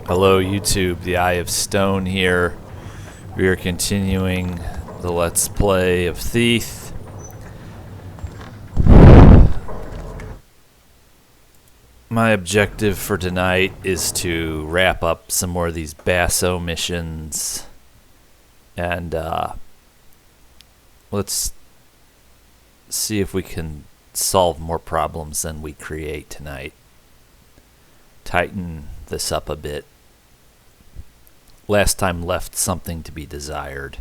Hello YouTube, the Eye of Stone here. We are continuing the Let's Play of Thief. My objective for tonight is to wrap up some more of these Basso missions. And let's see if we can solve more problems than we create tonight. Tighten this up a bit. Last time left something to be desired.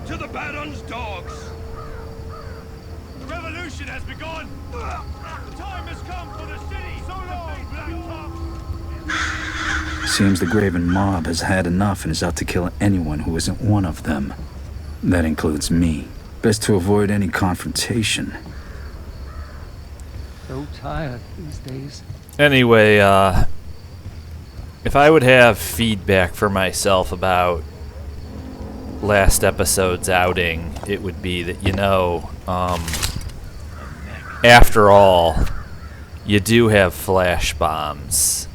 To the Baron's dogs! The revolution has begun! The time has come for the city! So long, Black Top! Seems the Graven mob has had enough and is out to kill anyone who isn't one of them. That includes me. Best to avoid any confrontation. So tired these days. Anyway, if I would have feedback for myself about last episode's outing, it would be that, after all, you do have flash bombs.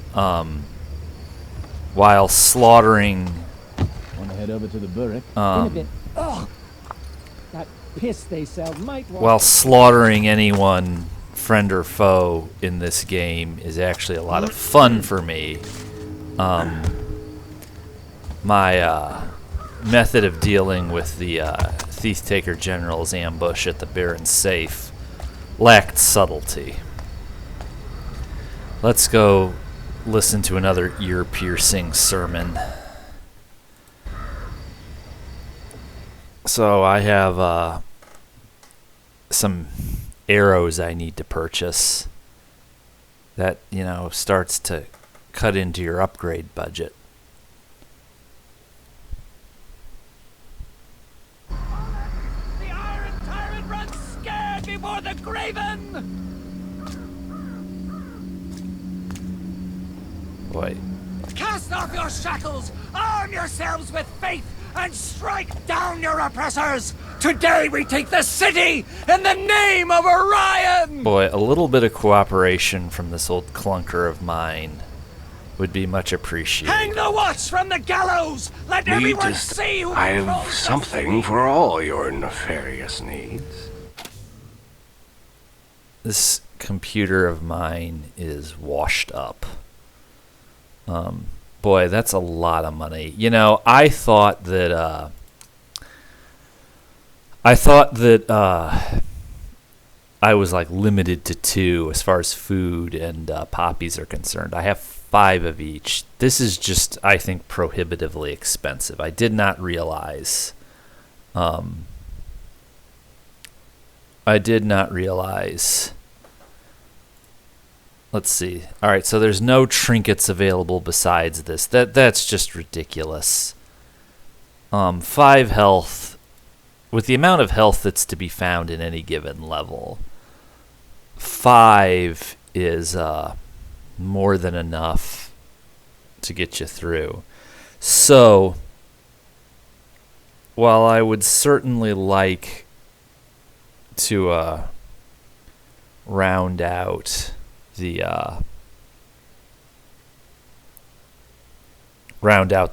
While slaughtering... Want to head over to the Burrick? In a bit. Oh, that piss they sell might want. While slaughtering anyone, friend or foe, in this game is actually a lot of fun for me. My method of dealing with the Thief-Taker General's ambush at the Baron's safe lacked subtlety. Let's go listen to another ear-piercing sermon. So I have some arrows I need to purchase. That, starts to cut into your upgrade budget. The Iron Tyrant runs scared before the Graven! Boy. Cast off your shackles, arm yourselves with faith, and strike down your oppressors! Today we take the city in the name of Orion! Boy, a little bit of cooperation from this old clunker of mine would be much appreciated. Hang the watch from the gallows! Let everyone see who I've controls something for all your nefarious needs. This computer of mine is washed up. Boy, that's a lot of money. I thought that I was like limited to 2 as far as food and poppies are concerned. I have 5 of each. This is just, I think, prohibitively expensive. I did not realize. Let's see. All right, so there's no trinkets available besides this. That's just ridiculous. 5 health. With the amount of health that's to be found in any given level, 5 is more than enough to get you through. So, while I would certainly like to round out the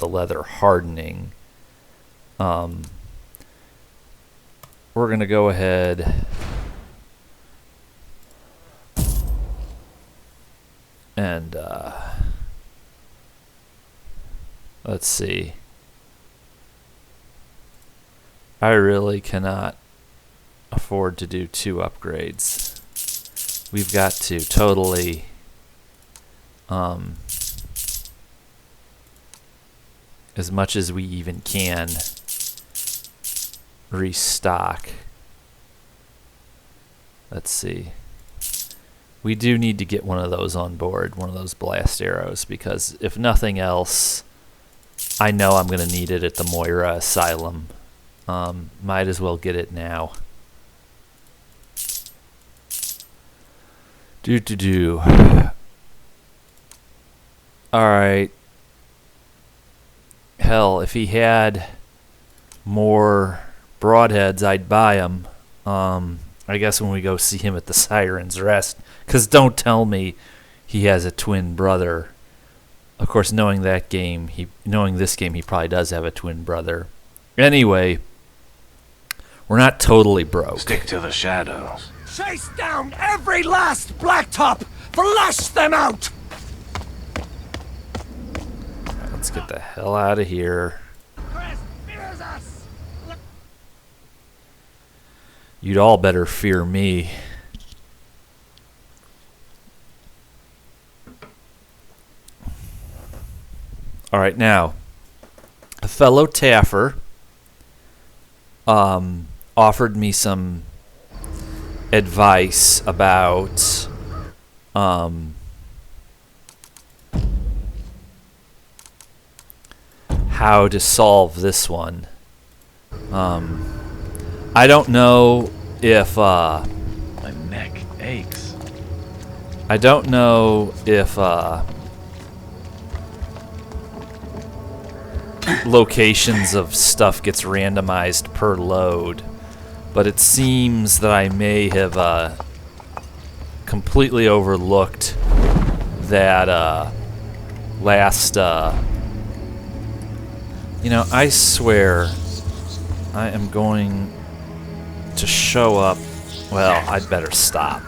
leather hardening, we're gonna go ahead and let's see. I really cannot afford to do 2 upgrades. We've got to totally as much as we even can restock. Let's see. We do need to get one of those on board, one of those blast arrows, because if nothing else, I know I'm going to need it at the Moira Asylum. Might as well get it now. Alright. hell, if he had more broadheads, I'd buy them. I guess when we go see him at the Siren's Rest. Because don't tell me he has a twin brother. Of course, knowing this game, he probably does have a twin brother. Anyway, we're not totally broke. Stick to the shadows. Chase down every last blacktop! Flush them out! Let's get the hell out of here. Chris fears us! You'd all better fear me. All right, now, a fellow Taffer offered me some advice about how to solve this one. I don't know if My neck aches. I don't know if locations of stuff gets randomized per load, but it seems that I may have completely overlooked that last I swear I am going to show up. Well, I'd better stop.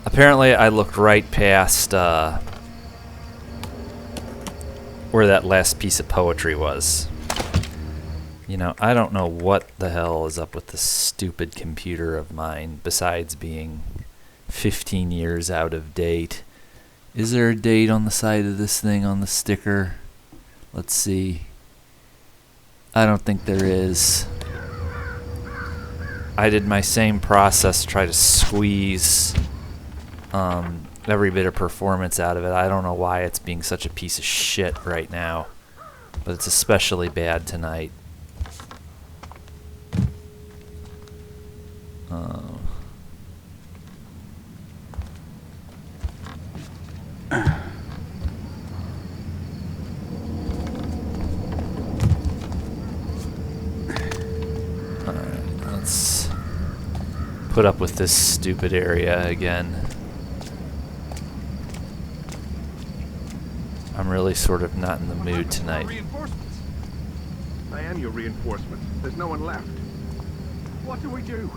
Apparently I looked right past where that last piece of poetry was. I don't know what the hell is up with this stupid computer of mine, besides being 15 years out of date. Is there a date on the side of this thing on the sticker? Let's see. I don't think there is. I did my same process to try to squeeze every bit of performance out of it. I don't know why it's being such a piece of shit right now, but it's especially bad tonight. Alright, let's put up with this stupid area again. I'm really sort of not in the mood tonight. Reinforcements. I am your reinforcement. There's no one left. What do we do?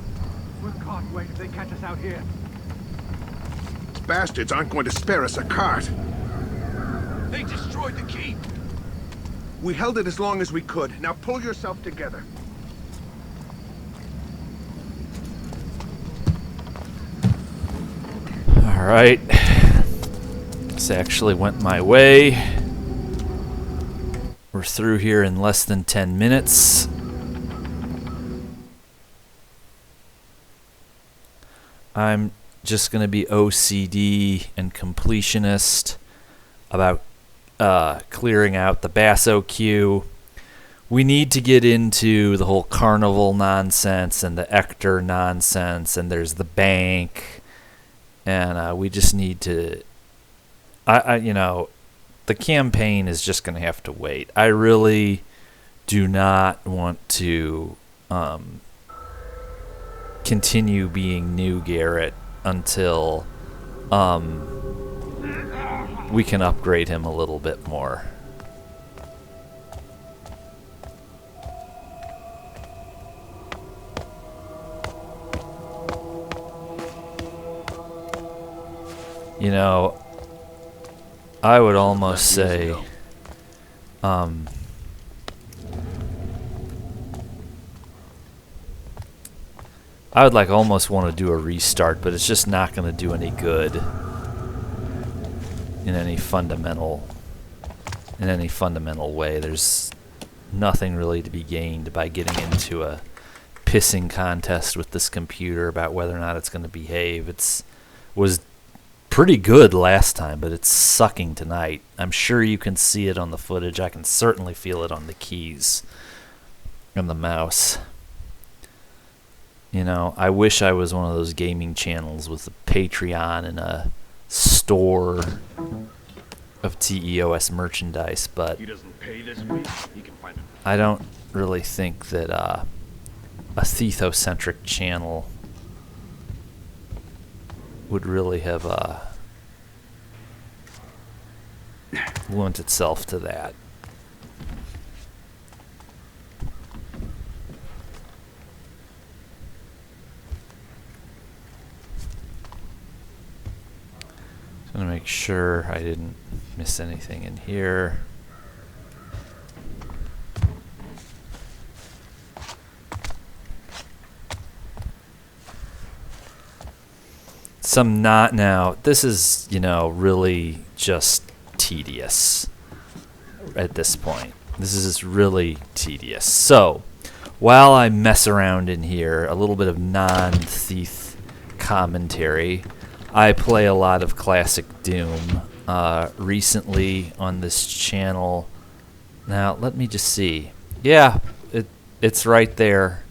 We can't wait if they catch us out here. These bastards aren't going to spare us a cart. They destroyed the keep. We held it as long as we could. Now pull yourself together. All right. This actually went my way. We're through here in less than 10 minutes. I'm just going to be OCD and completionist about clearing out the Basso queue. We need to get into the whole carnival nonsense and the Ector nonsense, and there's the bank, and we just need to... the campaign is just going to have to wait. I really do not want to continue being new Garrett until we can upgrade him a little bit more. I would almost say, I would almost want to do a restart, but it's just not going to do any good in any fundamental way. There's nothing really to be gained by getting into a pissing contest with this computer about whether or not it's going to behave. Was pretty good last time, but it's sucking tonight. I'm sure you can see it on the footage. I can certainly feel it on the keys and the mouse. I wish I was one of those gaming channels with a Patreon and a store of TEOS merchandise, but He doesn't pay this week. He can find it. I don't really think that a Thetho-centric channel would really have lent itself to that. Just want to make sure I didn't miss anything in here. Some not now. This is, really just tedious at this point. This is really tedious. So, while I mess around in here, a little bit of non-thief commentary. I play a lot of classic Doom. Recently on this channel. Now, let me just see. Yeah, it's right there.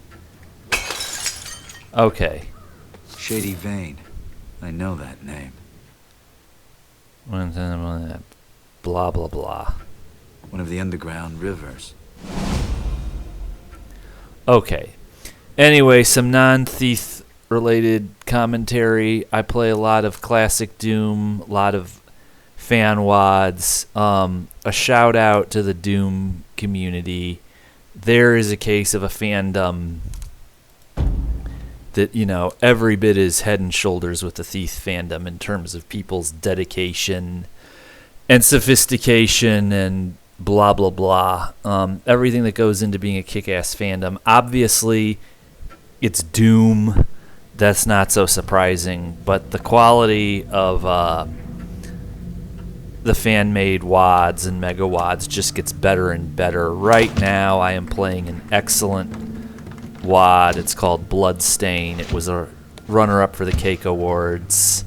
Okay. Shady Vein. I know that name. Blah, blah, blah. One of the underground rivers. Okay. Anyway, some non-thief related commentary. I play a lot of classic Doom, a lot of fan wads. A shout out to the Doom community. There is a case of a fandom that, every bit is head and shoulders with the Thief fandom in terms of people's dedication and sophistication and blah, blah, blah. Everything that goes into being a kick-ass fandom. Obviously, it's Doom. That's not so surprising. But the quality of the fan-made wads and mega wads just gets better and better. Right now, I am playing an excellent wad. It's called Bloodstain. It was a runner-up for the Cake Awards.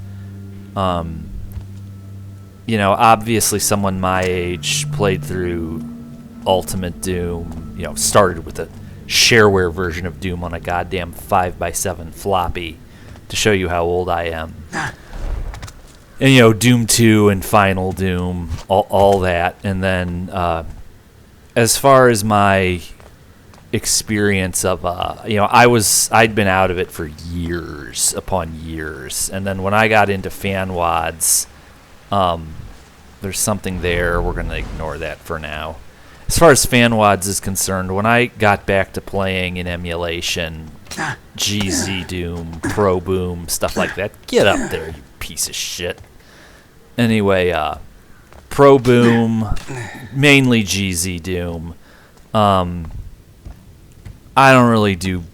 Obviously someone my age played through Ultimate Doom, started with a shareware version of Doom on a goddamn 5x7 floppy to show you how old I am. And, Doom 2 and Final Doom, all that. And then as far as my experience of I'd been out of it for years upon years, and then when I got into fan wads, there's something there. We're gonna ignore that for now. As far as fan wads is concerned, when I got back to playing in emulation, GZ Doom, Pro Boom, stuff like that, get up there, you piece of shit. Anyway, Pro Boom, mainly GZ Doom. I don't really do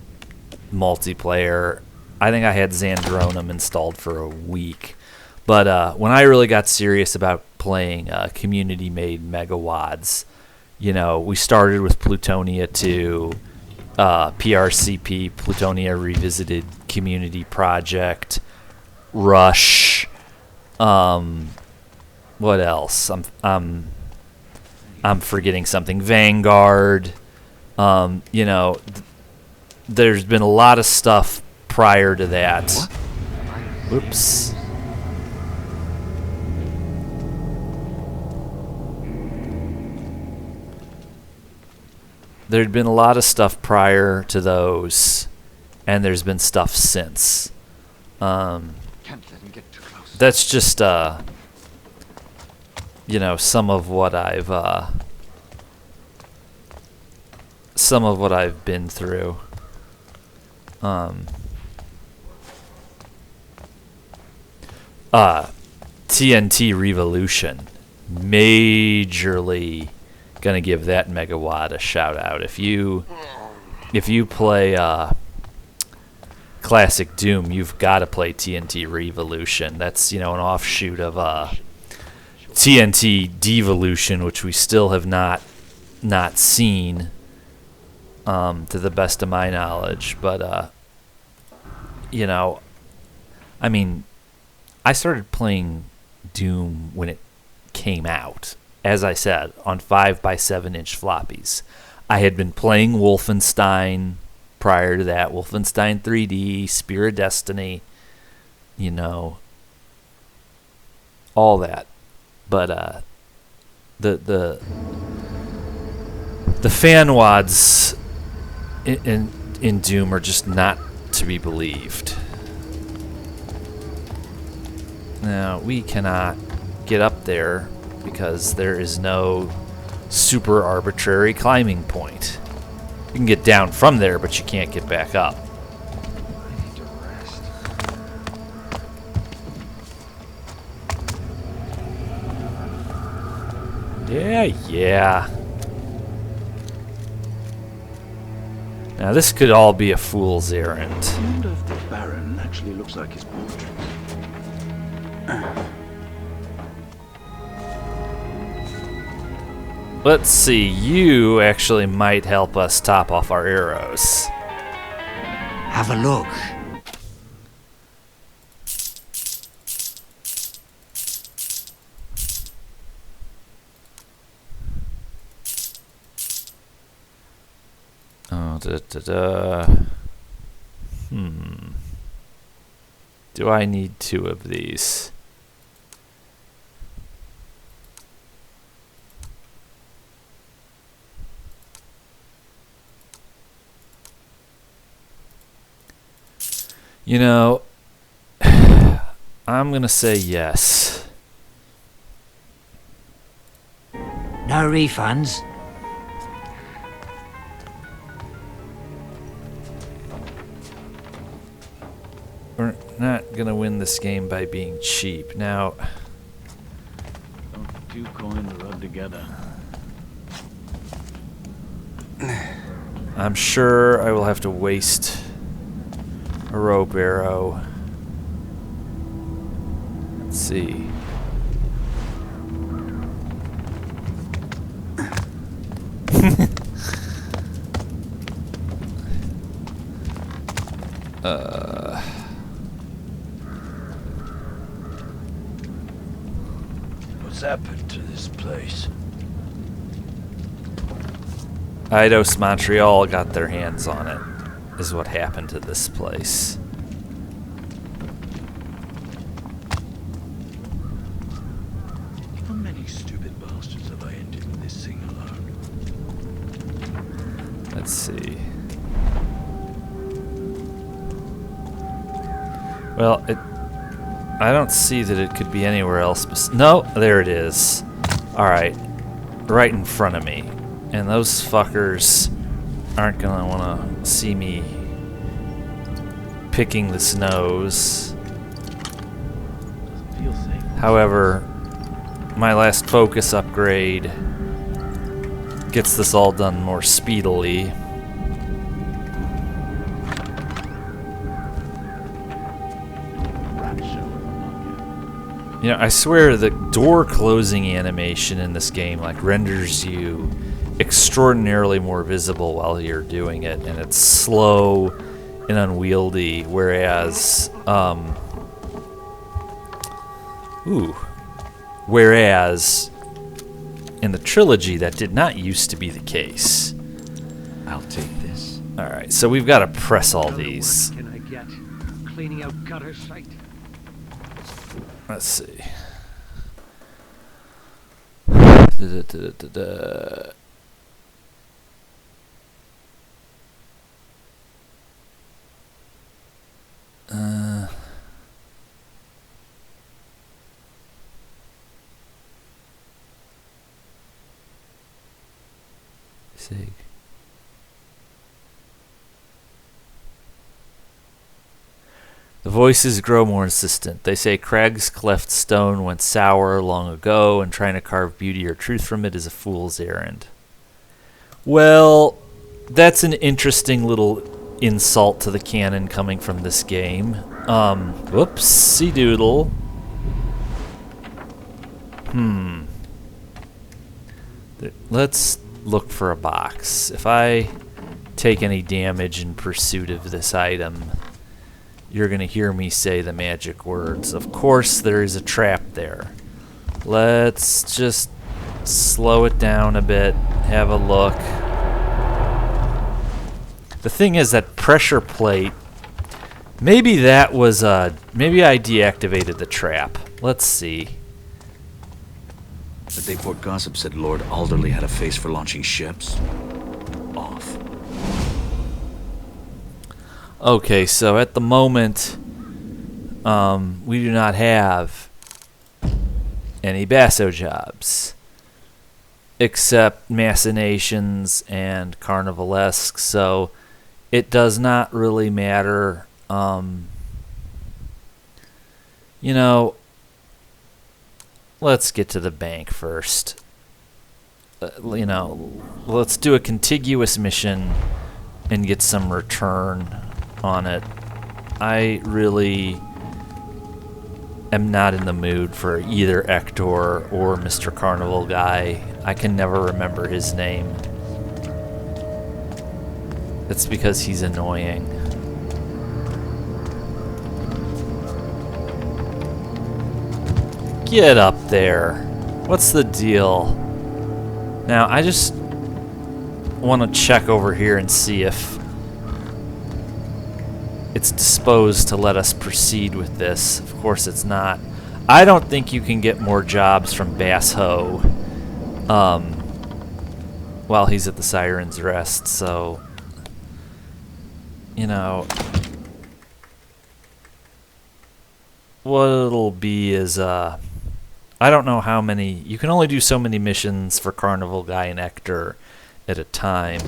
multiplayer. I think I had Xandronum installed for a week. But when I really got serious about playing community-made megawads, we started with Plutonia 2, PRCP, Plutonia Revisited Community Project, Rush. What else? I'm forgetting something. Vanguard. There's been a lot of stuff prior to that. Whoops. There'd been a lot of stuff prior to those, and there's been stuff since. That's just, some of what I've been through. TNT Revolution, majorly gonna give that megawatt a shout out. If you play classic Doom, you've got to play TNT Revolution. That's an offshoot of TNT Devolution, which we still have not seen. To the best of my knowledge, but I started playing Doom when it came out, as I said, on 5x7-inch floppies. I had been playing Wolfenstein prior to that, Wolfenstein 3D, Spear of Destiny, all that. But the fan wads in Doom are just not to be believed. Now, we cannot get up there because there is no super arbitrary climbing point. You can get down from there, but you can't get back up. I need to rest. Yeah. Now, this could all be a fool's errand. I wonder if the Baron actually looks like his portrait. Let's see, you actually might help us top off our arrows. Have a look. Oh, Do I need 2 of these? You know, I'm gonna say yes. No refunds. We're not gonna win this game by being cheap. Now, Don't 2 coins rub together. I'm sure I will have to waste a rope arrow. Let's see. What's happened to this place? Eidos Montreal got their hands on it, is what happened to this place. How many stupid bastards have I ended with this thing alone? Let's see. Well, I don't see that it could be anywhere else. No, there it is. Alright. Right in front of me. And those fuckers aren't gonna wanna see me picking the snows. Doesn't feel safe. However, my last focus upgrade gets this all done more speedily. You know, I swear the door closing animation in this game like renders you extraordinarily more visible while you're doing it, and it's slow and unwieldy, whereas whereas in the trilogy that did not used to be the case. I'll take this. Alright, so we've got to press all these. What can I get? Cleaning out gutter site. Let's see. Sig. The voices grow more insistent. They say Craig's cleft stone went sour long ago, and trying to carve beauty or truth from it is a fool's errand. Well, that's an interesting little insult to the canon coming from this game. Whoopsie doodle. Let's look for a box. If I take any damage in pursuit of this item, you're going to hear me say the magic words. Of course, there is a trap there. Let's just slow it down a bit, have a look. The thing is that pressure plate, maybe that was, maybe I deactivated the trap. Let's see. The Dayport gossip said Lord Alderley had a face for launching ships. Off. Okay, so at the moment, we do not have any Basso Jobs, except Machinations and Carnivalesque, so it does not really matter. You know, let's get to the bank first. You know, let's do a contiguous mission and get some return on it. I really am not in the mood for either Ector or Mr. Carnival guy. I can never remember his name. It's because he's annoying. Get up there. What's the deal? Now, I just want to check over here and see if it's disposed to let us proceed with this. Of course it's not. I don't think you can get more jobs from Basso while he's at the Siren's Rest, so you know what it'll be is I don't know how many. You can only do so many missions for Carnival Guy and Ector at a time.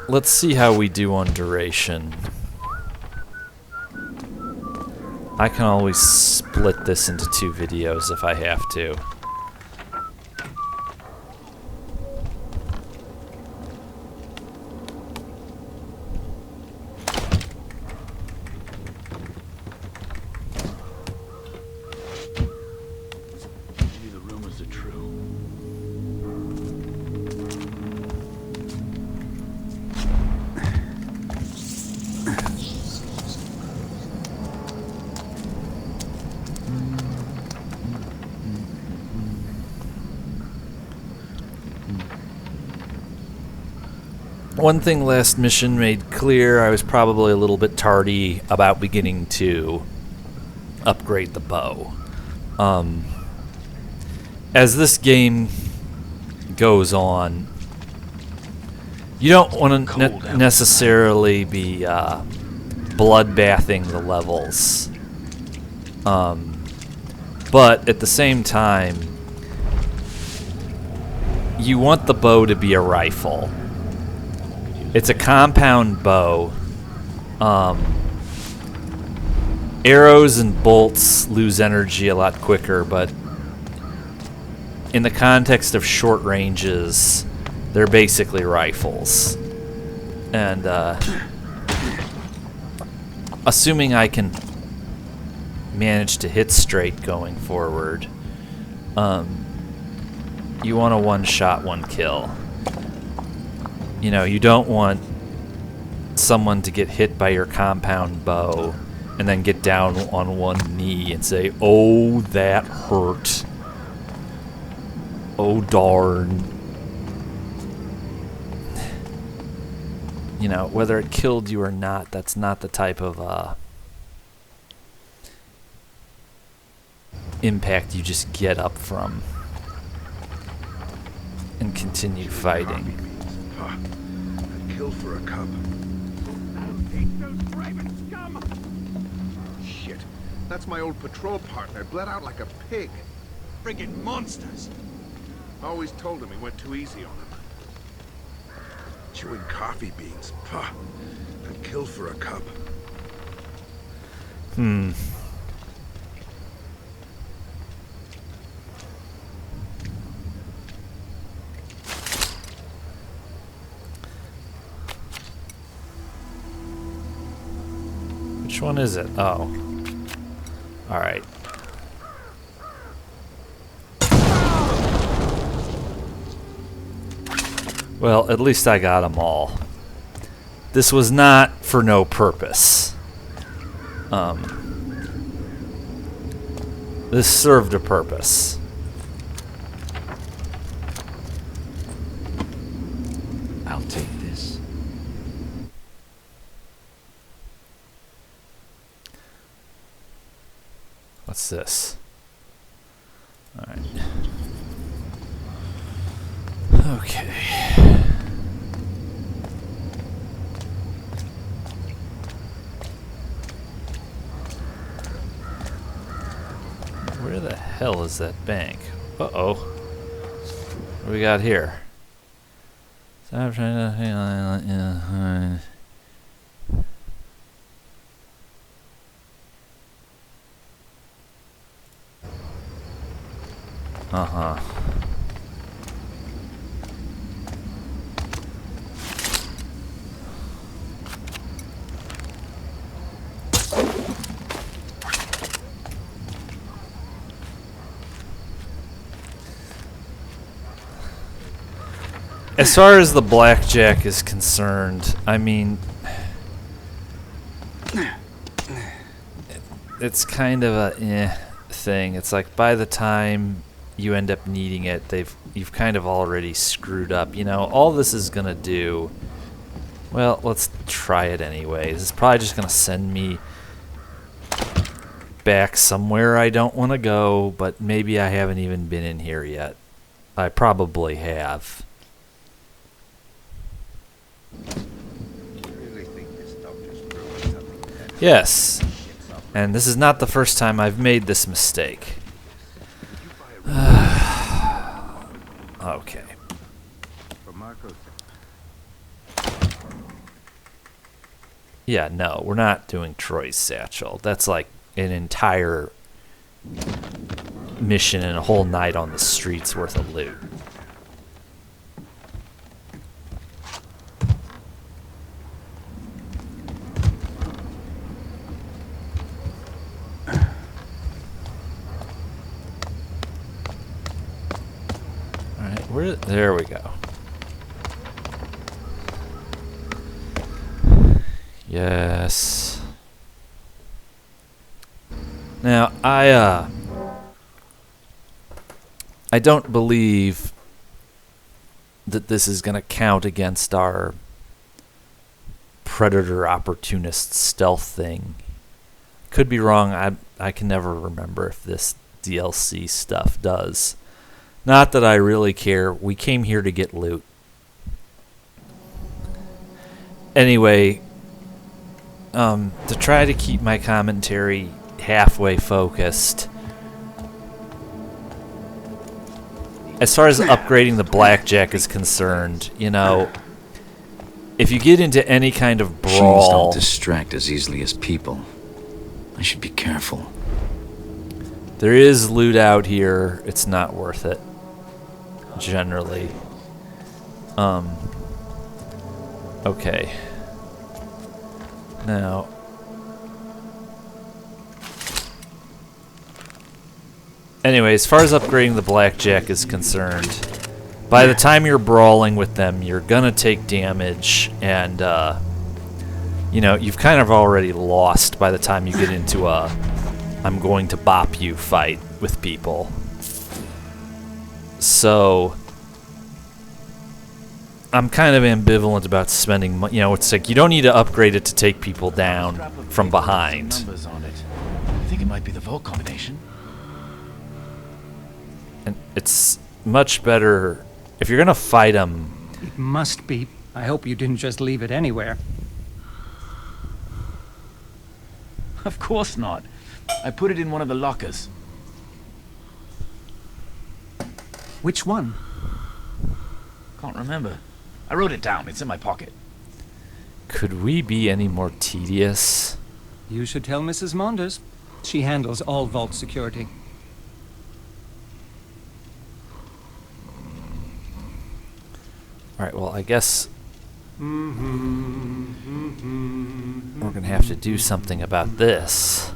Let's see how we do on duration. I can always split this into 2 videos if I have to. Maybe the rumors are true. One thing last mission made clear, I was probably a little bit tardy about beginning to upgrade the bow. As this game goes on, you don't want to necessarily be bloodbathing the levels. But at the same time, you want the bow to be a rifle. It's a compound bow. Arrows and bolts lose energy a lot quicker, but in the context of short ranges, they're basically rifles. And assuming I can manage to hit straight going forward, you want a one-shot, one-kill. You know, you don't want someone to get hit by your compound bow and then get down on one knee and say, "Oh, that hurt. Oh, darn." You know, whether it killed you or not, that's not the type of impact you just get up from and continue fighting. I'd kill for a cub. I'll eat those raven scum! Shit. That's my old patrol partner. Bled out like a pig. Friggin' monsters! Always told him he went too easy on him. Chewing coffee beans. Puh. I'd kill for a cub. Which one is it? Oh. Alright. Well, at least I got them all. This was not for no purpose. This served a purpose. I'll take this. What's this? Alright. Okay. Where the hell is that bank? Uh-oh. What do we got here? Stop trying to hang on. Uh-huh. As far as the blackjack is concerned, I mean, it's kind of a thing. It's like by the time you end up needing it, you've kind of already screwed up. You know, all this is gonna do. Well, let's try it anyway. This is probably just gonna send me back somewhere I don't want to go, but maybe I haven't even been in here yet. I probably have. Yes, and this is not the first time I've made this mistake. Okay. Yeah, no, we're not doing Troy's satchel. That's like an entire mission and a whole night on the streets worth of loot. There we go. Yes. Now, I don't believe that this is going to count against our predator opportunist stealth thing. Could be wrong. I can never remember if this DLC stuff does. Not that I really care. We came here to get loot. Anyway, to try to keep my commentary halfway focused, as far as upgrading the blackjack is concerned, you know, if you get into any kind of Machines brawl, don't distract as easily as people. I should be careful. there is loot out here. It's not worth it, generally. Okay. Now, anyway, as far as upgrading the blackjack is concerned, by the time you're brawling with them, you're gonna take damage, and you know, you've kind of already lost by the time you get into a I'm going to bop you fight with people. So I'm kind of ambivalent about spending money. You know, it's like you don't need to upgrade it to take people down from behind. Numbers on it. I think it might be the vault combination. And it's much better if you're gonna fight them. It must be. I hope you didn't just leave it anywhere. Of course not. I put it in one of the lockers. Which one? Can't remember. I wrote it down. It's in my pocket. Could we be any more tedious? You should tell Mrs. Monders. She handles all vault security. Alright, well, I guess we're gonna have to do something about this.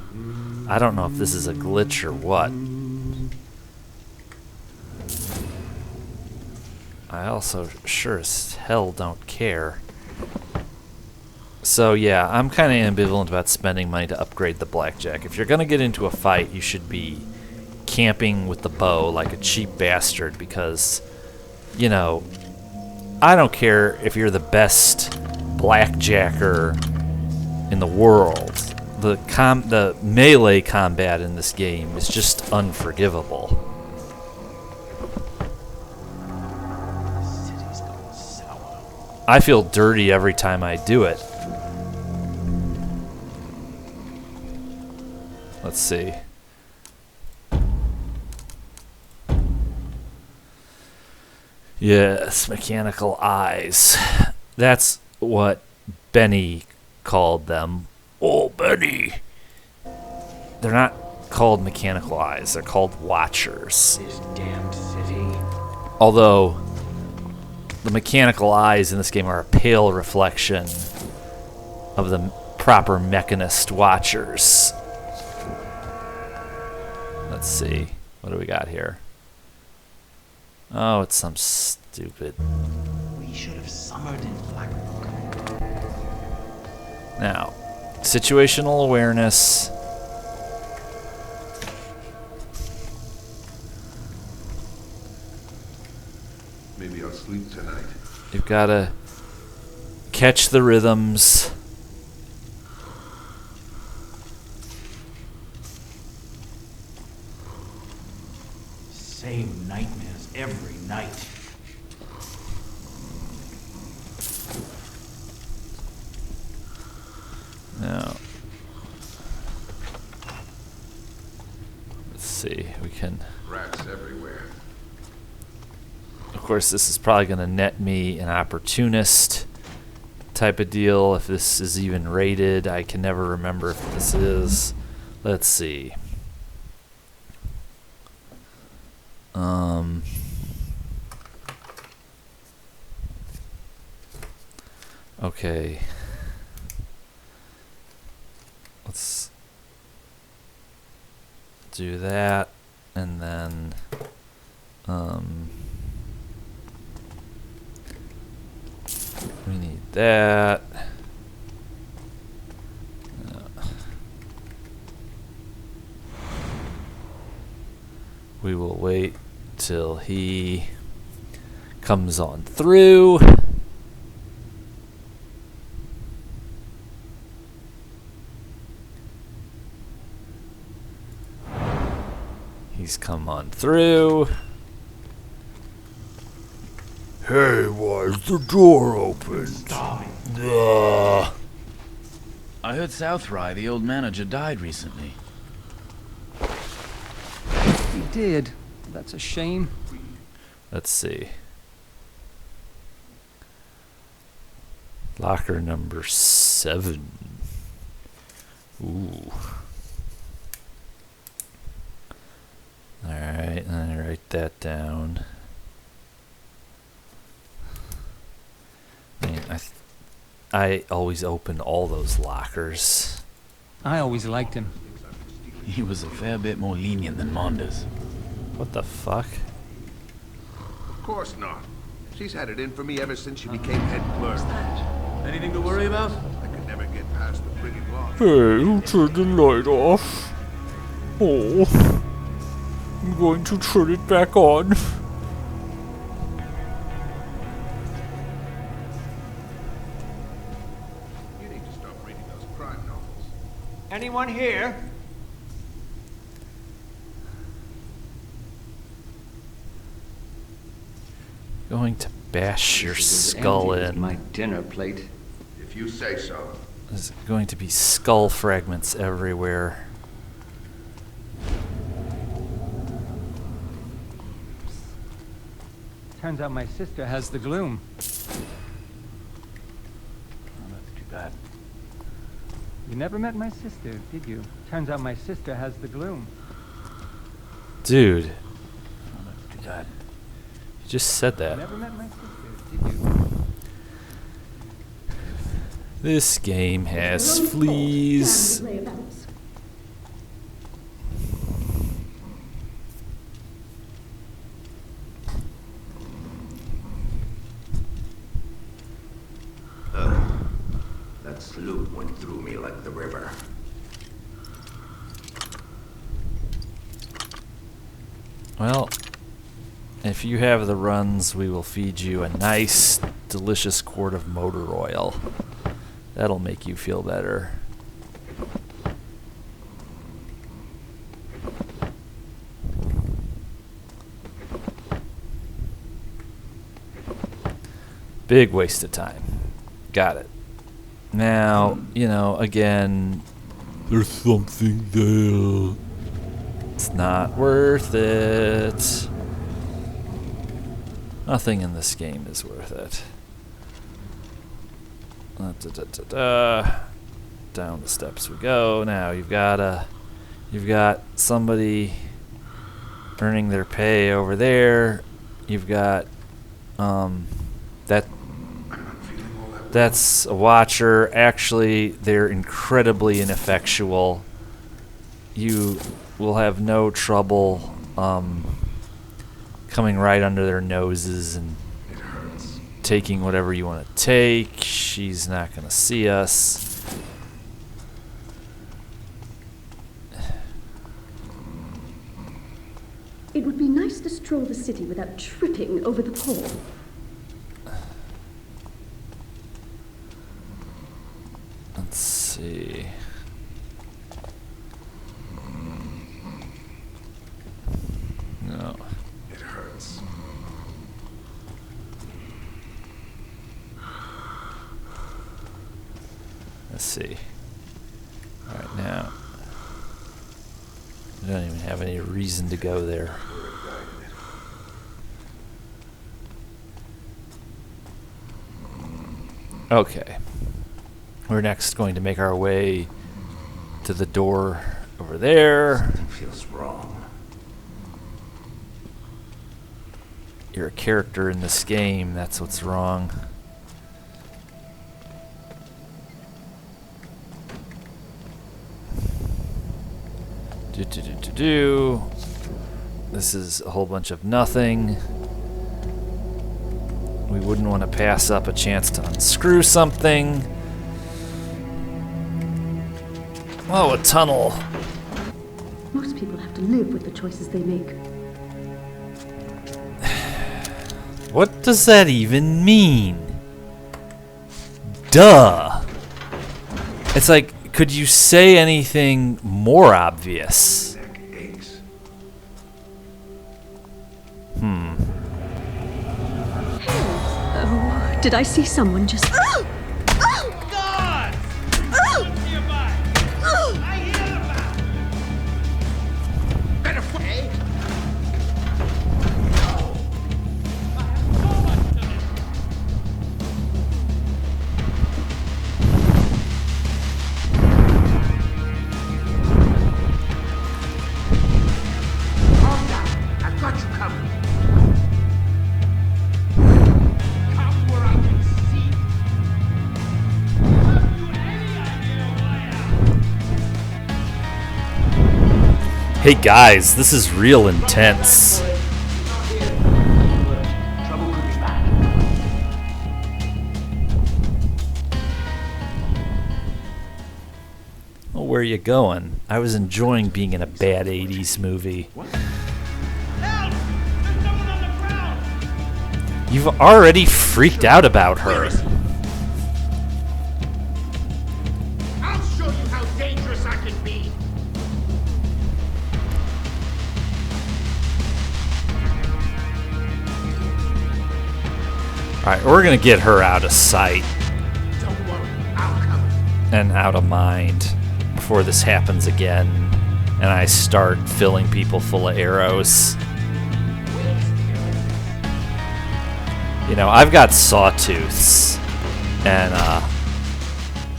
I don't know if this is a glitch or what. I also sure as hell don't care. So yeah, I'm kind of ambivalent about spending money to upgrade the blackjack. If you're gonna get into a fight, you should be camping with the bow like a cheap bastard, because, you know, I don't care if you're the best blackjacker in the world. The melee combat in this game is just unforgivable. I feel dirty every time I do it. Let's see. Yes, mechanical eyes. That's what Benny called them. Oh, Benny! They're not called mechanical eyes, they're called watchers. This damned city. Although, the mechanical eyes in this game are a pale reflection of the proper mechanist watchers. Let's see. What do we got here? Oh, it's some stupid... We should have summered in Blackrock. Now, situational awareness. Maybe I'll sleep tonight. You've got to catch the rhythms. Same nightmares every night. Now, let's see. We can... Rats everywhere. Of course, this is probably going to net me an opportunist type of deal. If this is even rated, I can never remember if this is. Let's see. Okay. Let's do that, and then we need that. We will wait till he comes on through. He's come on through. Hey, why's the door open? I heard Southry, the old manager, died recently. He did. That's a shame. Let's see. Locker number 7. Ooh. Alright, I write that down. I mean, I always open all those lockers. I always liked him. He was a fair bit more lenient than Monders. What the fuck? Of course not. She's had it in for me ever since she became head clerk. Anything to worry about? I could never get past the friggin' lock. Hey, who turned the light off? Oh, I'm going to turn it back on. You need to stop reading those crime novels. Anyone here? Going to bash your skull in. My dinner plate. If you say so. There's going to be skull fragments everywhere. Turns out my sister has the gloom. Oh, that's too bad. You never met my sister, did you? Turns out my sister has the gloom. Dude, Oh, that's too bad. you just said You that. never met my sister, did you? This game has fleas. That sloop went through me like the river. Well, if you have the runs, we will feed you a nice, delicious quart of motor oil. That'll make you feel better. Big waste of time. Got it. Now, you know, again, there's something there. It's not worth it. Nothing in this game is worth it. Down the steps we go. Now you've got somebody earning their pay over there. You've got that's a watcher. Actually, they're incredibly ineffectual. You will have no trouble coming right under their noses and taking whatever you want to take. She's not going to see us. It would be nice to stroll the city without tripping over the pole. Let's see. No. It hurts. Let's see. Alright, now. I don't even have any reason to go there. Okay. We're next going to make our way to the door over there. Something feels wrong. You're a character in this game, that's what's wrong. This is a whole bunch of nothing. We wouldn't want to pass up a chance to unscrew something. Oh, a tunnel. Most people have to live with the choices they make. What does that even mean? Duh. It's like, could you say anything more obvious? Neck aches. Oh, did I see someone just... Oh! God! What's nearby? I hear about. Better way. I have so much to live. Calm down. I've got you covered. Come where I can see. Have you any idea why I'm... Hey guys, this is real intense. Trouble could be bad. Well, where are you going? I was enjoying being in a bad 80s movie. Help! There's someone on the ground! You've already freaked out about her. I'll show you how dangerous I can be. Alright, we're gonna get her out of sight Don't worry. I'll cover you. and out of mind before this happens again and I start filling people full of arrows. You know, I've got sawtooths, and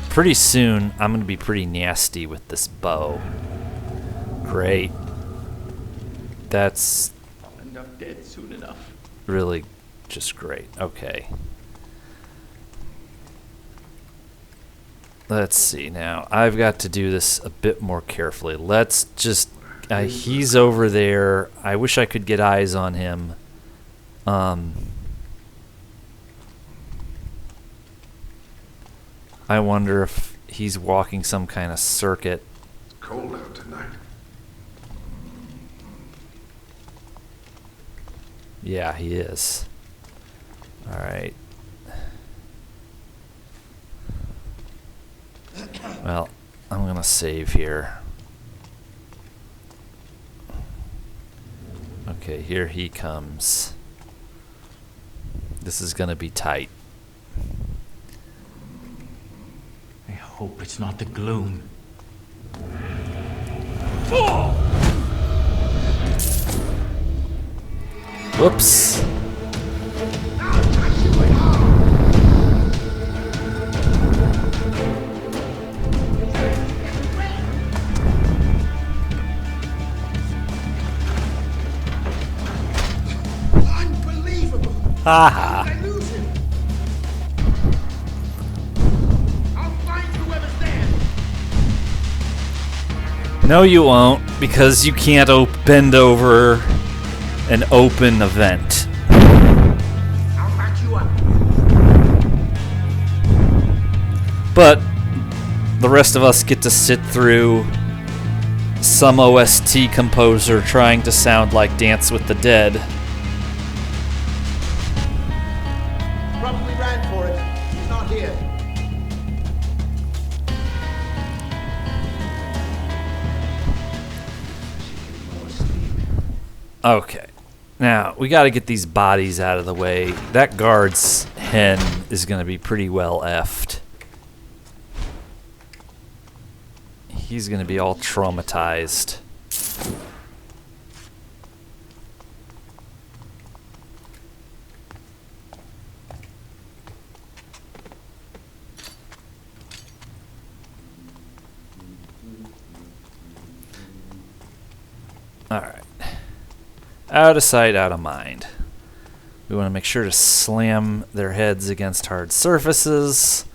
pretty soon I'm gonna be pretty nasty with this bow. Great. That's And I'm dead soon enough. really just great. Okay. Let's see now. I've got to do this a bit more carefully. Let's just... he's over there. I wish I could get eyes on him. I wonder if he's walking some kind of circuit. It's cold out tonight. Yeah, he is. Alright. Well, I'm gonna save here. Okay, here he comes. This is gonna be tight. Hope it's not the gloom. Whoops. Unbelievable! Haha. How did I lose him? I'll find whoever's there. No, you won't, because you can't bend over an open event. I'll back you up. But the rest of us get to sit through some OST composer trying to sound like Dance with the Dead. Probably ran for it. He's not here. Okay. Now, we got to get these bodies out of the way. That guard's hen is going to be pretty well effed. He's going to be all traumatized. Alright. Out of sight, out of mind. We want to make sure to slam their heads against hard surfaces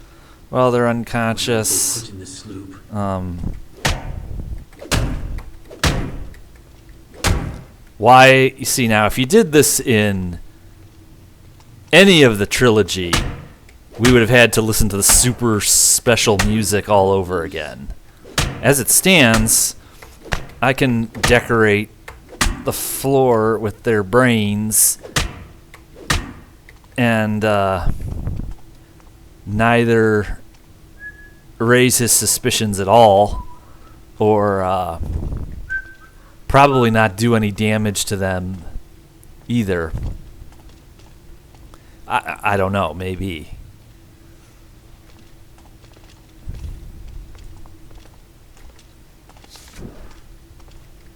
while they're unconscious. Put in the sloop. Why, you see now, if you did this in any of the trilogy, we would have had to listen to the super special music all over again. As it stands, I can decorate the floor with their brains and neither raise his suspicions at all or probably not do any damage to them either. I don't know, maybe.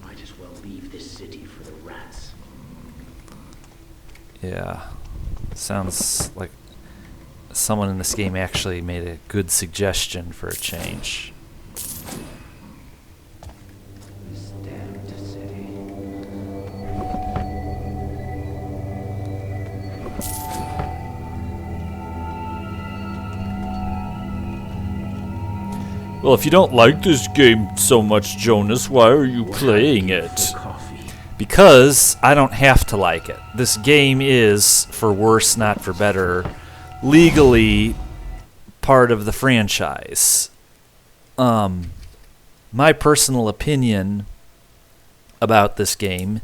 Might as well leave this city for the rats. Yeah. Sounds like someone in this game actually made a good suggestion for a change. This damned city. Well, if you don't like this game so much, Jonas, why are you playing it? Because I don't have to like it. This game is, for worse, not for better, legally part of the franchise. My personal opinion about this game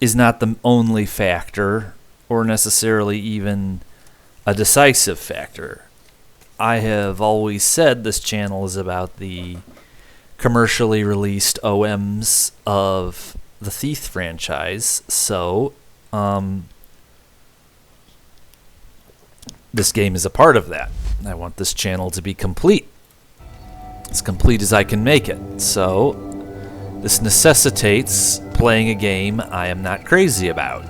is not the only factor, or necessarily even a decisive factor. I have always said this channel is about the commercially released OMs of the Thief franchise, so this game is a part of that. I want this channel to be complete. As complete as I can make it. So this necessitates playing a game I am not crazy about.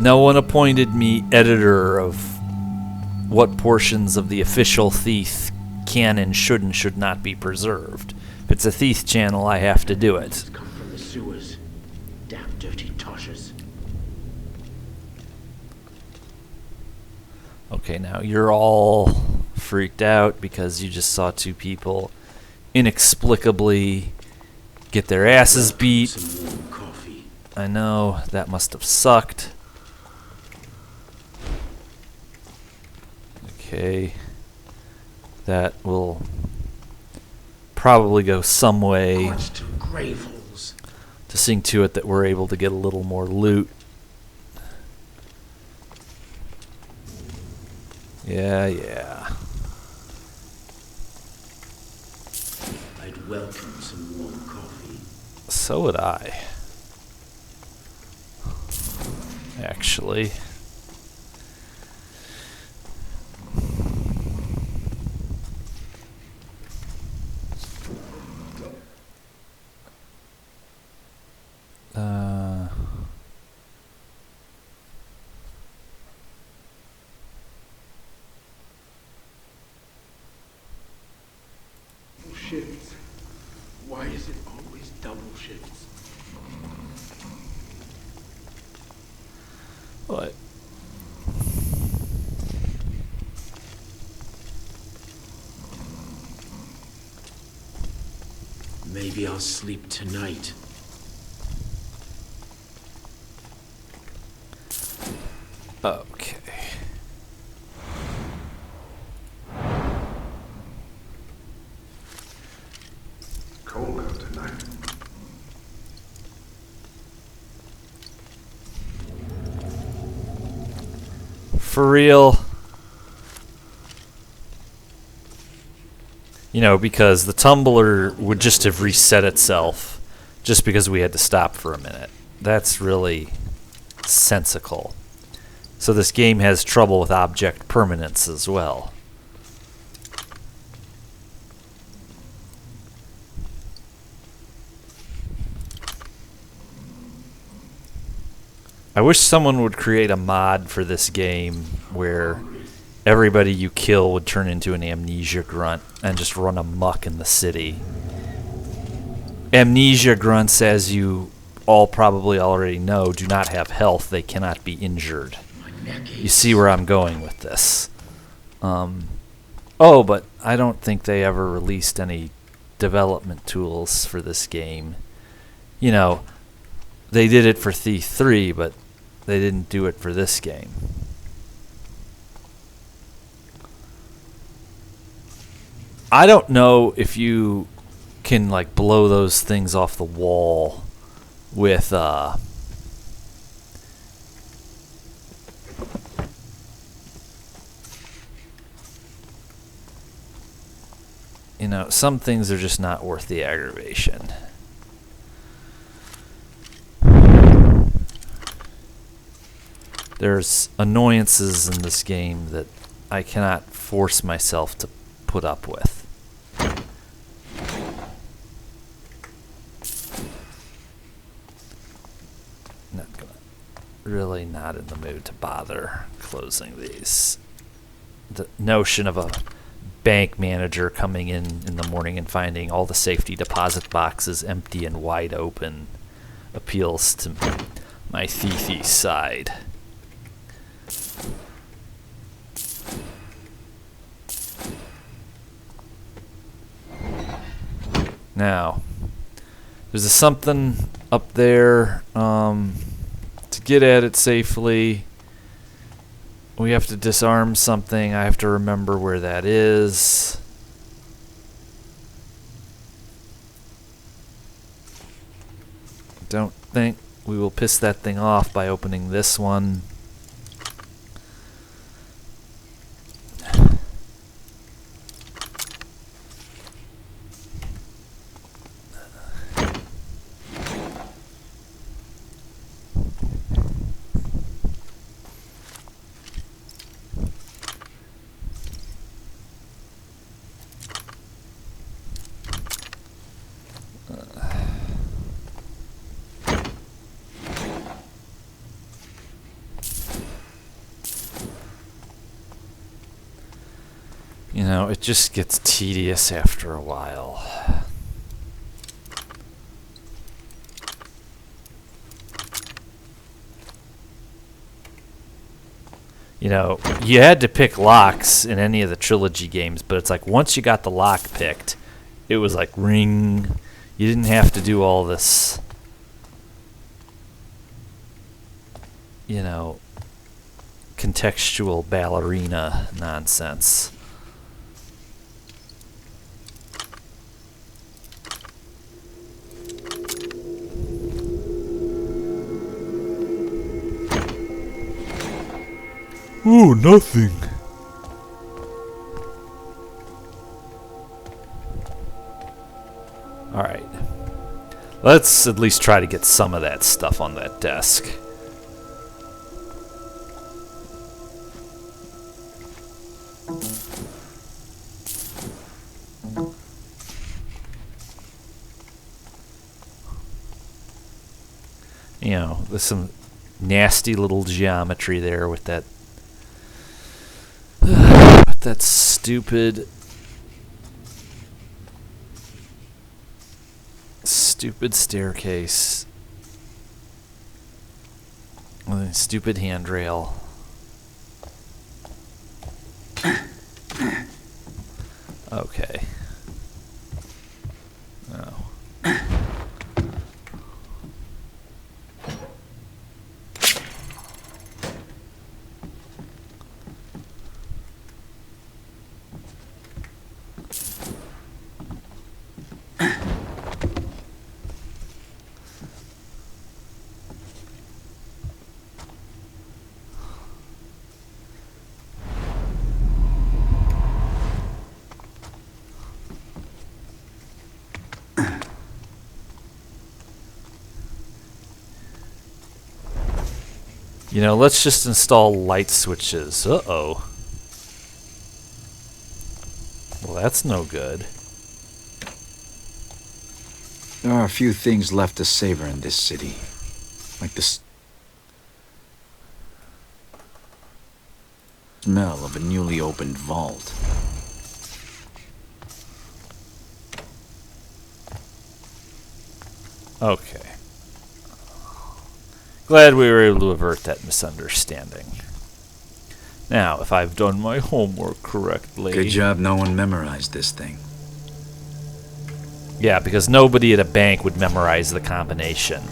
No one appointed me editor of what portions of the official Thief canon should and should not be preserved. If it's a Thief channel, I have to do it. Come from the sewers. Damn dirty toshers. Okay, now you're all freaked out because you just saw two people inexplicably get their asses beat. Some warm coffee. I know, that must have sucked. Okay. That will probably go some way March to grave holes. to seeing to it that we're able to get a little more loot. Yeah. I'd welcome some warm coffee. So would I. Actually. is it always double shifts? What? Maybe I'll sleep tonight. Okay. Cold out tonight. For real. You know, because the tumbler would just have reset itself just because we had to stop for a minute. That's really sensical. So this game has trouble with object permanence as well. I wish someone would create a mod for this game where everybody you kill would turn into an amnesia grunt and just run amok in the city. Amnesia grunts, as you all probably already know, do not have health. They cannot be injured. You see where I'm going with this. Oh, but I don't think they ever released any development tools for this game. You know, they did it for Thief 3, but they didn't do it for this game. I don't know if you can like blow those things off the wall with you know, some things are just not worth the aggravation. There's annoyances in this game that I cannot force myself to put up with. Really not in the mood to bother closing these. The notion of a bank manager coming in the morning and finding all the safety deposit boxes empty and wide open appeals to my thiefy side. Now, there's something up there. To get at it safely, we have to disarm something. I have to remember where that is. Don't think we will piss that thing off by opening this one. You know, it just gets tedious after a while. You know, you had to pick locks in any of the trilogy games, but it's like once you got the lock picked, it was like ring. You didn't have to do all this, you know, contextual ballerina nonsense. Oh, nothing. Alright. Let's at least try to get some of that stuff on that desk. You know, there's some nasty little geometry there with that stupid stupid staircase. With a stupid handrail. Okay. Oh. You know, let's just install light switches. Uh-oh. Well, that's no good. There are a few things left to savor in this city. Like the smell of a newly opened vault. Okay. Glad we were able to avert that misunderstanding. Now, if I've done my homework correctly... Good job no one memorized this thing. Yeah, because nobody at a bank would memorize the combination.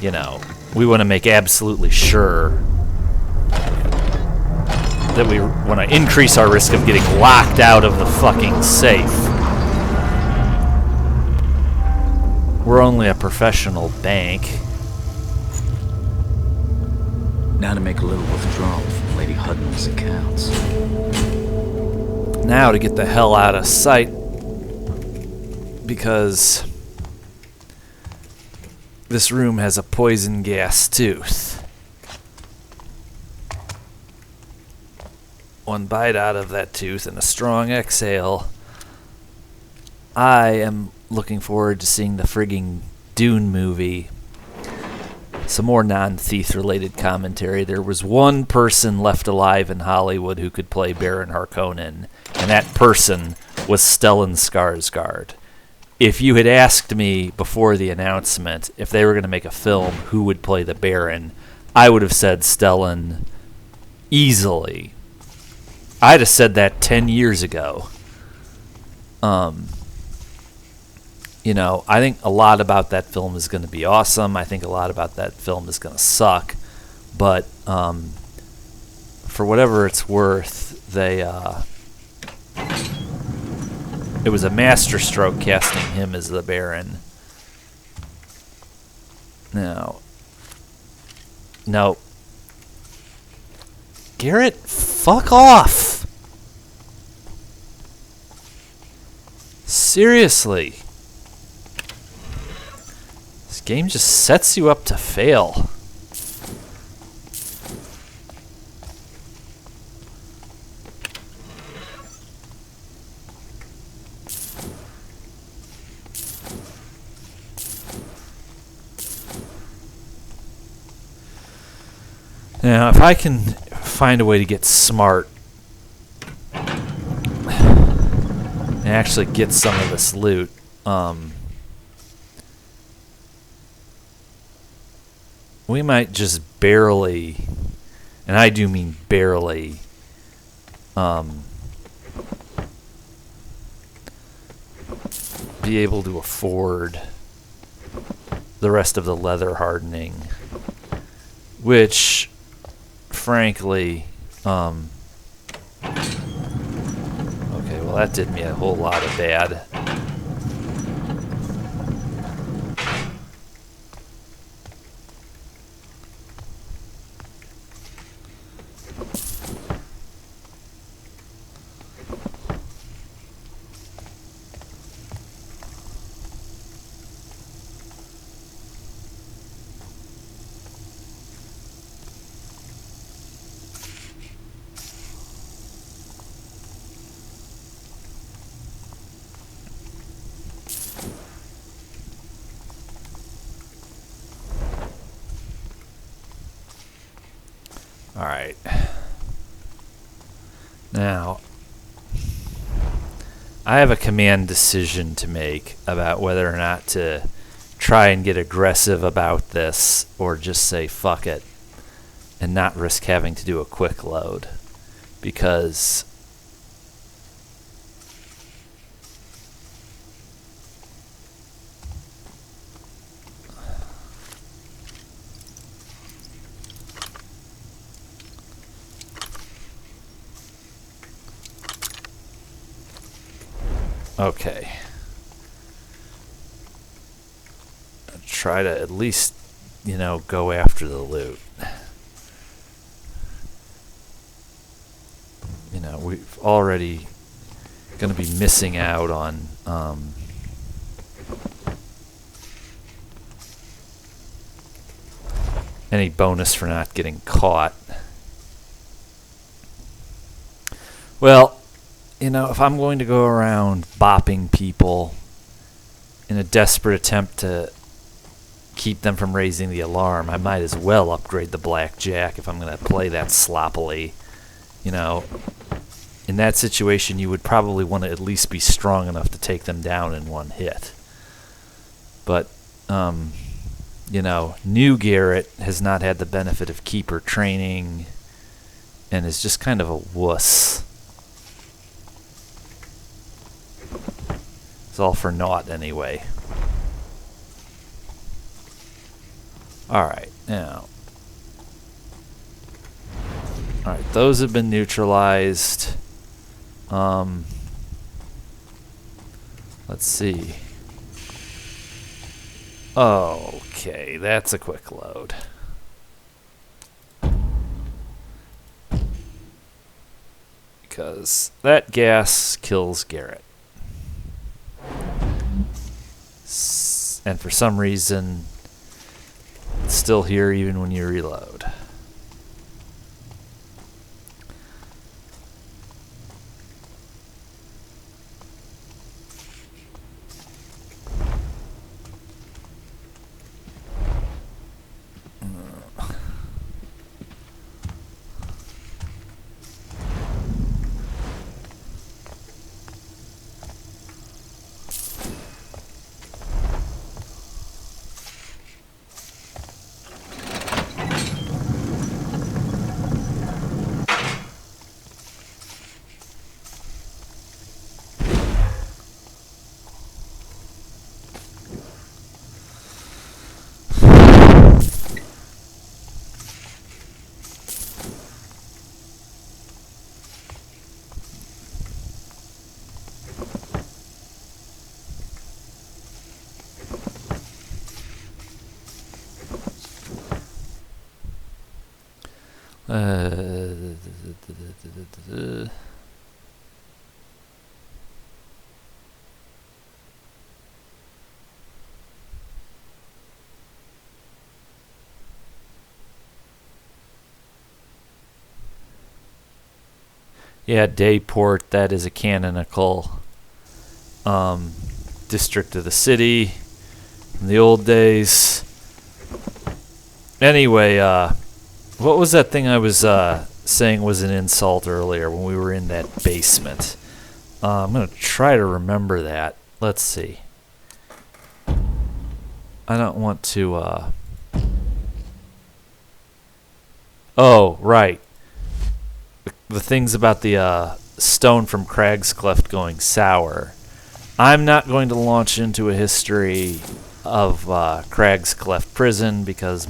You know, we want to make absolutely sure that we want to increase our risk of getting locked out of the fucking safe. We're only a professional bank. Now to make a little withdrawal from Lady Hudnall's accounts. Now to get the hell out of sight, because this room has a poison gas tooth. One bite out of that tooth and a strong exhale. I am looking forward to seeing the frigging Dune movie. Some more non-thief related commentary. There was one person left alive in Hollywood who could play Baron Harkonnen, and that person was Stellan Skarsgård. If you had asked me before the announcement if they were going to make a film who would play the Baron, I would have said Stellan easily. I'd have said that 10 years ago. You know, I think a lot about that film is going to be awesome. I think a lot about that film is going to suck. But for whatever it's worth, it was a masterstroke casting him as the Baron. No. Garrett, fuck off. Seriously. This game just sets you up to fail. Now, if I can find a way to get smart and actually get some of this loot, we might just barely, and I do mean barely, be able to afford the rest of the leather hardening, which, frankly, okay, well, that did me a whole lot of bad. Alright. Now, I have a command decision to make about whether or not to try and get aggressive about this or just say fuck it and not risk having to do a quick load, because okay. Try to at least, go after the loot. We've already going to be missing out on any bonus for not getting caught. Well, if I'm going to go around bopping people in a desperate attempt to keep them from raising the alarm, I might as well upgrade the blackjack if I'm going to play that sloppily. In that situation, you would probably want to at least be strong enough to take them down in one hit. But, new Garrett has not had the benefit of keeper training and is just kind of a wuss. It's all for naught anyway. Alright, now. Alright, those have been neutralized. Let's see. Okay, that's a quick load. Because that gas kills Garrett. And for some reason, it's still here even when you reload. Yeah, Dayport, that is a canonical district of the city in the old days. Anyway, what was that thing I was saying was an insult earlier when we were in that basement? I'm going to try to remember that. Let's see. I don't want to... Oh, right. The things about the stone from Crag's Cleft going sour. I'm not going to launch into a history of Crag's Cleft prison because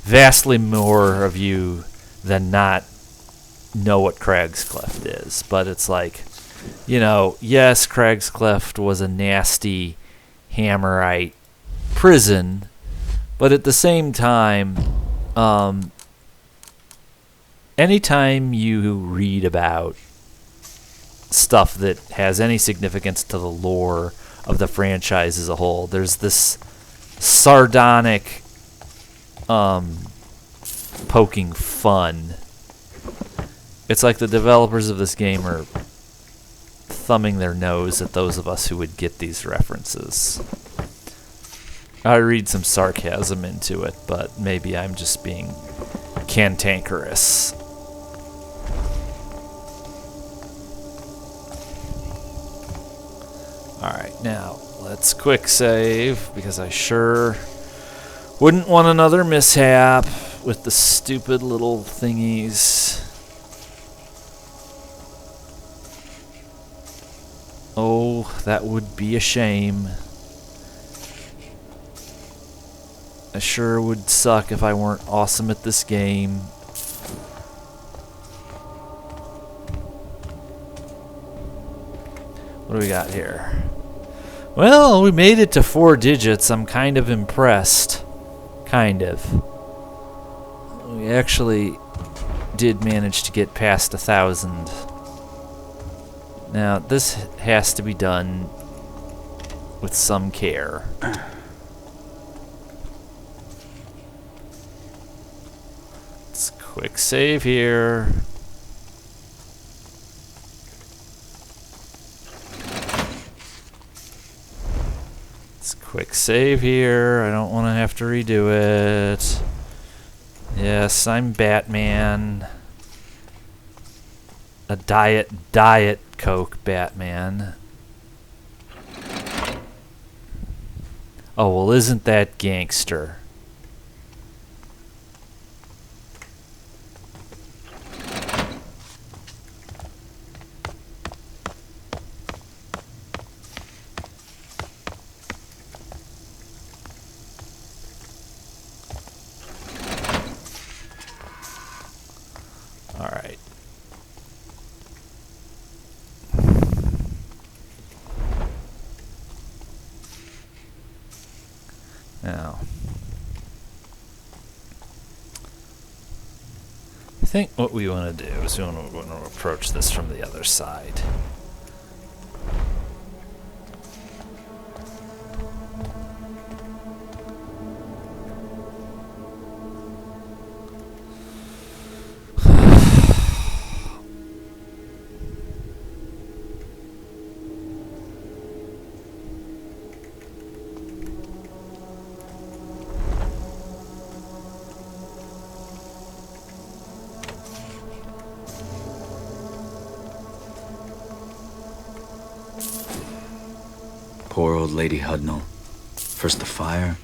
vastly more of you than not know what Crag's Cleft is. But it's like, yes, Crag's Cleft was a nasty Hammerite prison, but at the same time, anytime you read about stuff that has any significance to the lore of the franchise as a whole, there's this sardonic poking fun. It's like the developers of this game are thumbing their nose at those of us who would get these references. I read some sarcasm into it, but maybe I'm just being cantankerous. Alright, now let's quick save, because I sure wouldn't want another mishap with the stupid little thingies. Oh, that would be a shame. I sure would suck if I weren't awesome at this game. What do we got here? Well, we made it to 4 digits. I'm kind of impressed. Kind of. We actually did manage to get past 1,000. Now, this has to be done with some care. Let's quick save here. Quick save here. I don't want to have to redo it. Yes, I'm Batman. A Diet Coke Batman. Oh, well, isn't that gangster? Alright. Now, I think what we want to do is we want to approach this from the other side. Poor old Lady Hudnall. First the fire,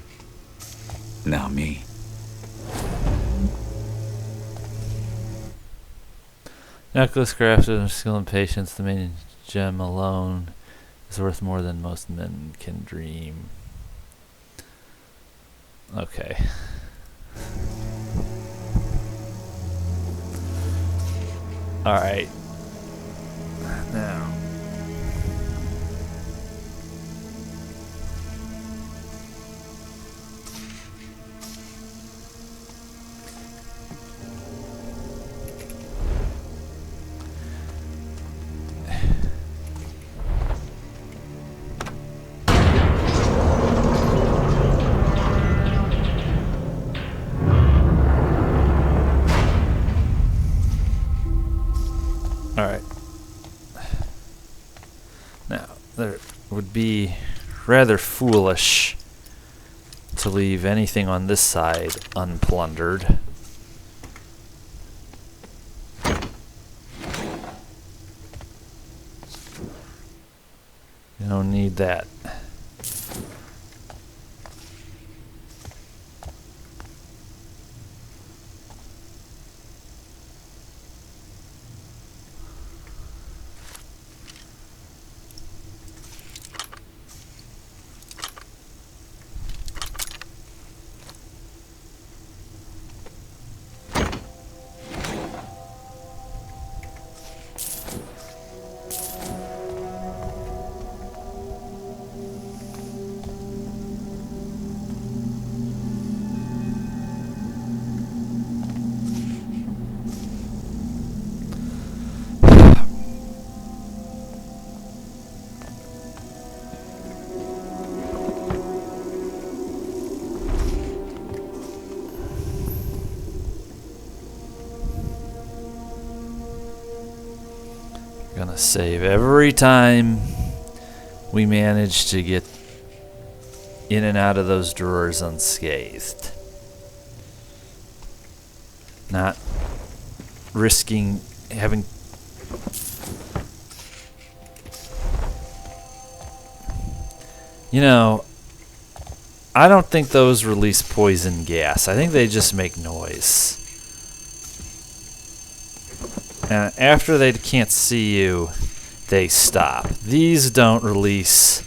now me. Necklace crafted of skill and patience, the main gem alone is worth more than most men can dream. Okay. Alright. Now. Alright. Now, there would be rather foolish to leave anything on this side unplundered. You don't need that. Gonna save every time we manage to get in and out of those drawers unscathed. Not risking having You know, I don't think those release poison gas. I think they just make noise. And after they can't see you, they stop. These don't release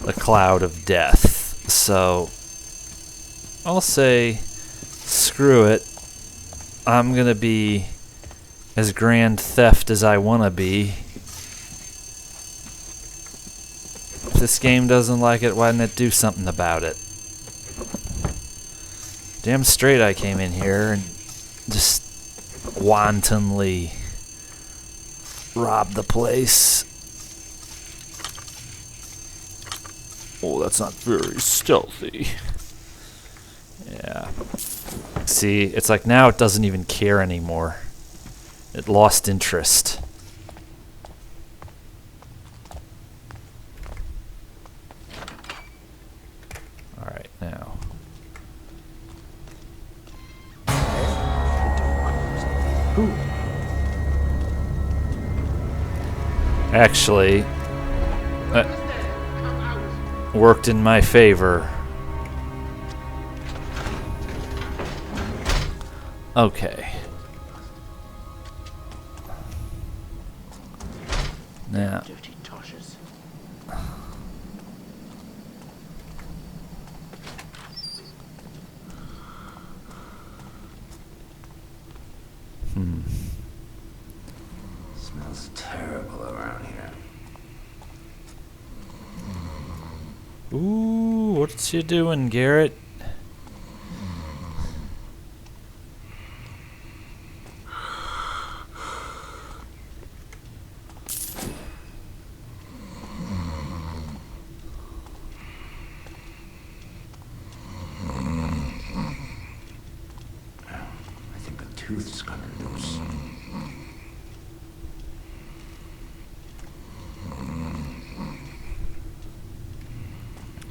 a cloud of death. So I'll say, screw it. I'm going to be as grand theft as I want to be. If this game doesn't like it, why didn't it do something about it? Damn straight I came in here and just wantonly robbed the place. Oh, that's not very stealthy. Yeah. See, it's like now it doesn't even care anymore. It lost interest. Alright, now. Actually, that worked in my favor. Okay. Now. Dirty toshers. Smells terrible around here. Ooh, what's you doing, Garrett? I think the tooth's gonna loose.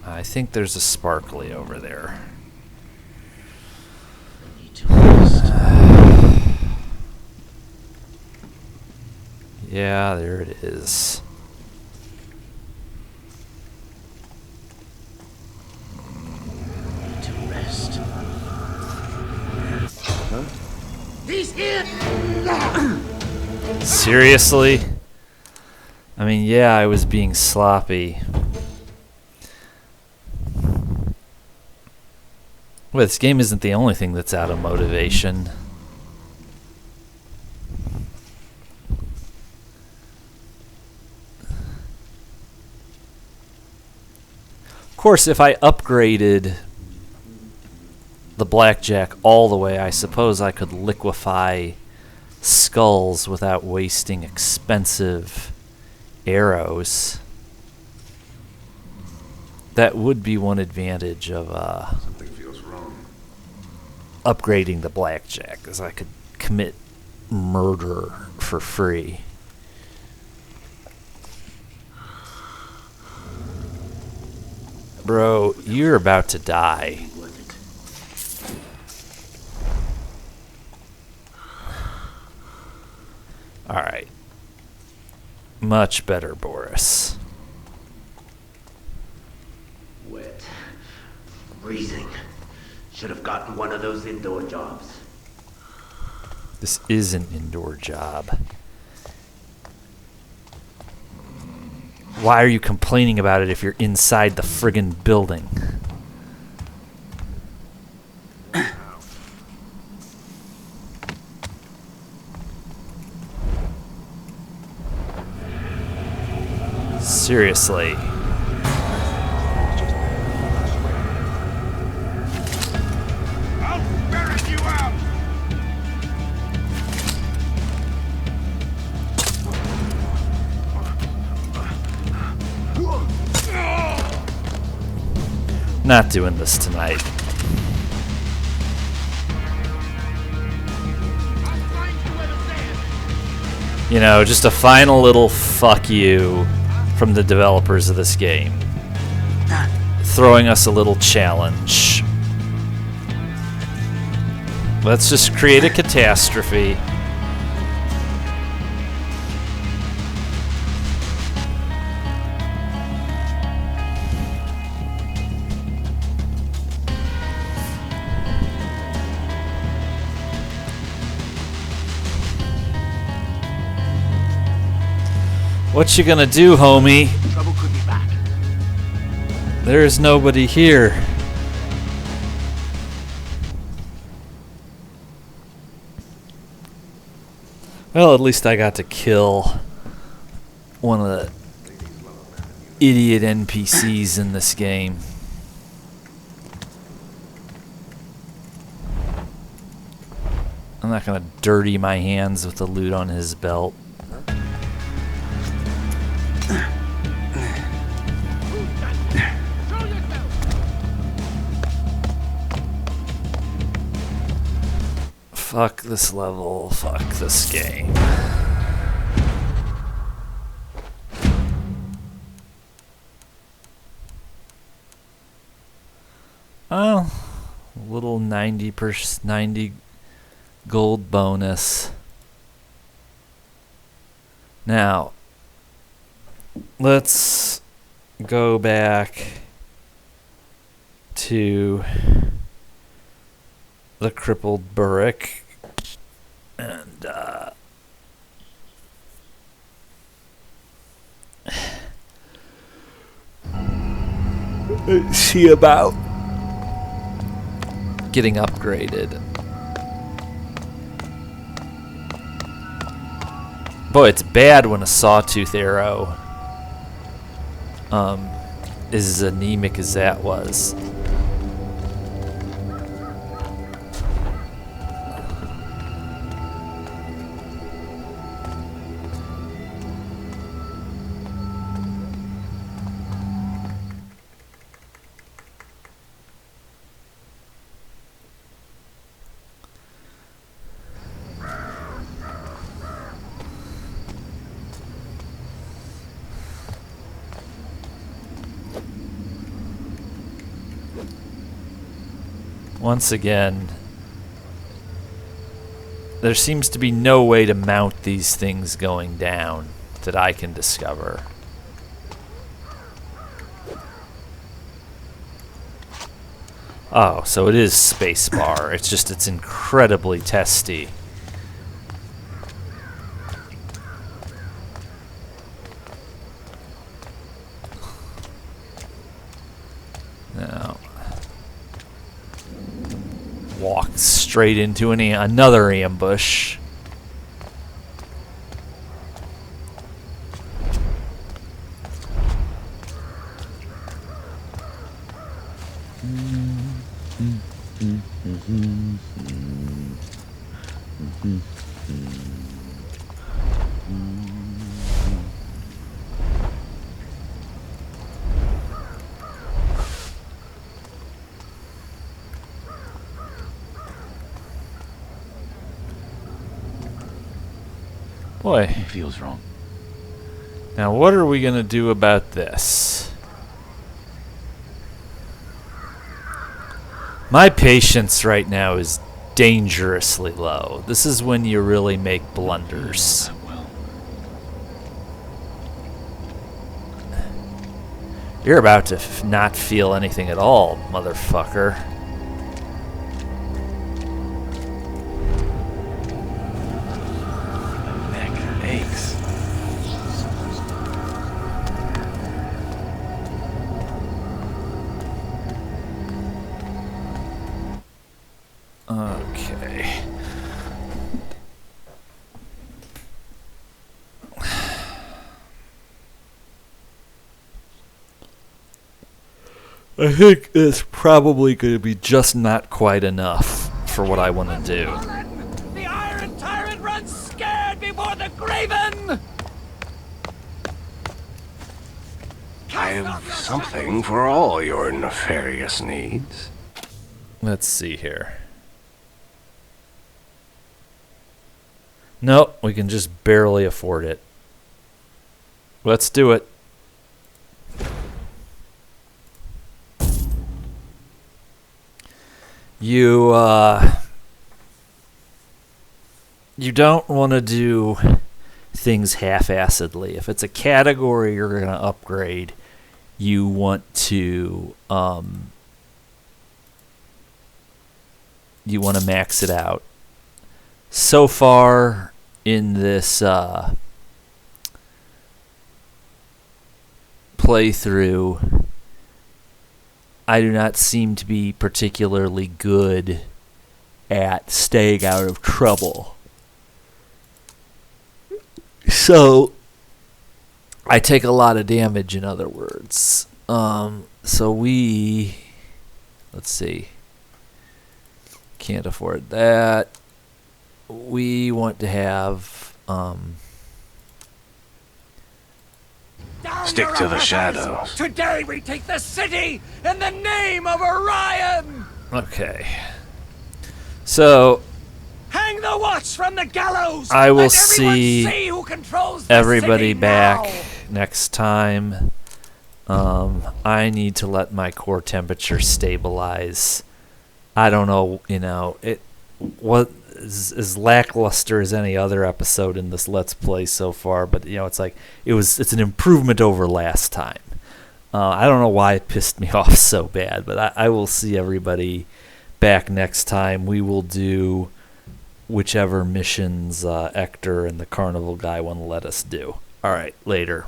I think there's a sparkly over there. I need to rest. Yeah, there it is. Need to rest. Huh? He's here! Seriously? I mean, yeah, I was being sloppy. Well, this game isn't the only thing that's out of motivation. Of course, if I upgraded the blackjack all the way, I suppose I could liquefy skulls without wasting expensive arrows. That would be one advantage of Something feels wrong. upgrading the blackjack, is I could commit murder for free. Bro, you're about to die. Alright. Much better, Boris. Wet. Freezing. Should have gotten one of those indoor jobs. This is an indoor job. Why are you complaining about it if you're inside the friggin' building? Seriously. I'll ferret you out! Not doing this tonight. You know, just a final little fuck you from the developers of this game. Throwing us a little challenge. Let's just create a catastrophe. What you gonna do, homie? Trouble could be back. There's nobody here. Well, at least I got to kill one of the idiot NPCs in this game. I'm not gonna dirty my hands with the loot on his belt. Fuck this level, fuck this game. Oh, a little 90 gold bonus. Now, let's go back to the crippled Burrick and see about getting upgraded. Boy, it's bad when a sawtooth arrow is as anemic as that was. Once again, there seems to be no way to mount these things going down that I can discover. Oh, so it is spacebar. It's just it's incredibly testy. Now, walk straight into another ambush. Boy, It feels wrong. now what are we gonna do about this? My patience right now is dangerously low. This is when you really make blunders. You're about to not feel anything at all, motherfucker. Aches. Okay. I think it's probably going to be just not quite enough for what I want to do. The Iron Tyrant runs scared before the Graven! I have something for all your nefarious needs. Let's see here. Nope, we can just barely afford it. Let's do it. You don't want to do things half-assedly. If it's a category you're going to upgrade, you want to max it out. So far in this playthrough, I do not seem to be particularly good at staying out of trouble. So I take a lot of damage, in other words. So let's see. Can't afford that. We want to have, Stick to the shadows. Today we take the city in the name of Orion! okay. So Hang the watch from the gallows! I will Let everyone see who controls the everybody city back now. next time. I need to let my core temperature stabilize. I don't know, it was as lackluster as any other episode in this Let's Play so far, but it's like it's an improvement over last time. I don't know why it pissed me off so bad, but I will see everybody back next time. We will do whichever missions Ector and the Carnival guy want to let us do. All right, later.